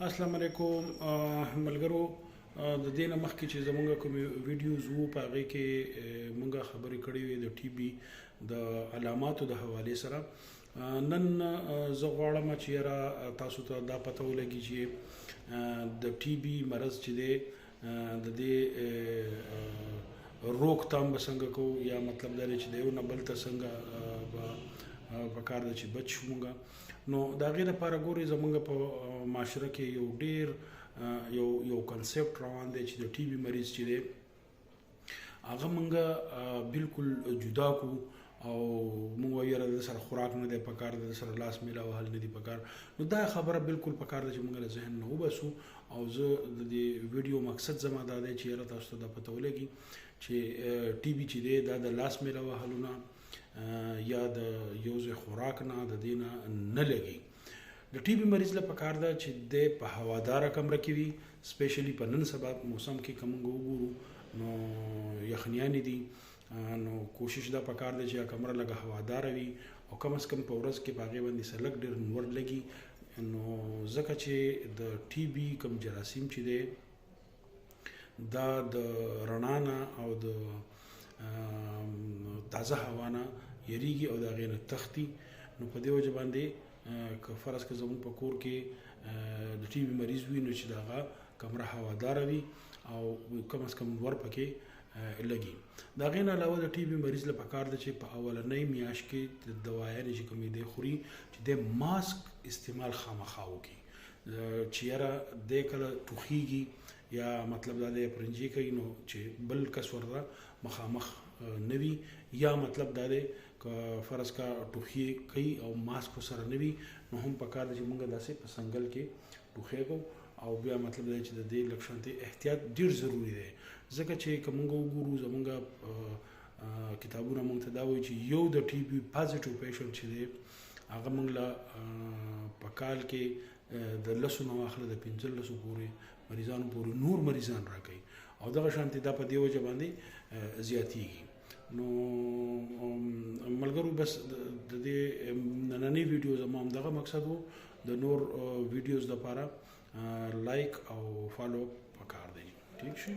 السلام علیکم ملګرو. د دې نه مخکې چې زمونږ کوم ویډیوز وو په هغې کې مونږ خبرې کړې وې د ټي بي د علاماتو د حوالې سره. نن زه غواړم چې یاره تاسو ته دا پته ولګي چې د ټي بي مرض چې دی د دې روکتام به څنګه کوو، یا مطلب دا دی چې د یو نه بل ته څنګه پکار ده چې بچ شو مونږ. نو د هغې دپاره ګورئ زمونږ په معاشره کې یو ډېر یو کنسپټ روان دی چې د ټي بي مریض چې دی هغه مونږ بالکل جدا کو او مونږ وایو یاره د سره خوراک نه دی پکار، د سره لاس میله وهل نه دی پکار. نو دا خبره بالکل پکار ده چې مونږ له ذهن نه وباسو. او زه د دې ویډیو مقصد زما دا دی چې یاره تاسو ته دا پته ولګي چې ټي بي چې دی دا د لاس میله وهلو نه یا د یو ځای خوراک نه د دې نه لګي. د ټي بي مریض له پکار ده چې د په هواداره کمره کې وي، سپیشلی په نن سبا موسم کې که موږ وګورو نو یخنیانې دي، نو کوشش دا پکار ده چې کمره لږه هواداره وي او کم از کم په ورځ کې په هغې باندې څه لږ ډېر نور لګي. نو ځکه چې د ټي بي کوم جراثیم چې دی دا د رڼا نه او د تازه هوا نه یریږي او د هغې نه تښتي. نو په دې وجه باندې که فرض که زموږ په کور کې د ټي بي مریض وي نو چې د هغه کمره هواداره وي او کم از کم ور پکې لګي. د هغې نه علاوه د ټي بي مریض له پکار ده چې په اولنۍ میاشت کې د دوایانې چې کومې دی خوري چې د ماسک استعمال خامخا وکړي، چې یاره دی کله ټوخیږي یا مطلب دا دی پرنجي کوي نو چې بل کس ورته مخامخ نه وي، یا مطلب دا دی که فرض کا ټوخی کوي او ماسک سره نه وي نو هم پکار ده چې موږ داسې په څنګل کې ټوخی کوو. او بیا مطلب دا چې د دې لږ شانتې احتیاط ډېر ضروري دی، ځکه چې که موږ وګورو زموږ کتابونه موږ ته دا وایي چې یو د ټي بي پازیټیو پیشنټ چې دی هغه موږ له په کال کې د 10 نه واخله د 15 پورې مریضانو پورې نور مریضان راکوي او دغه شانتې دا په دې وجه باندې زیاتیږي. نو ملګرو بس د دې نننۍ ویډیو زما همدغه مقصد و. د نور ویډیوز دپاره لایک او فالو پکار دی. ٹھیک شي.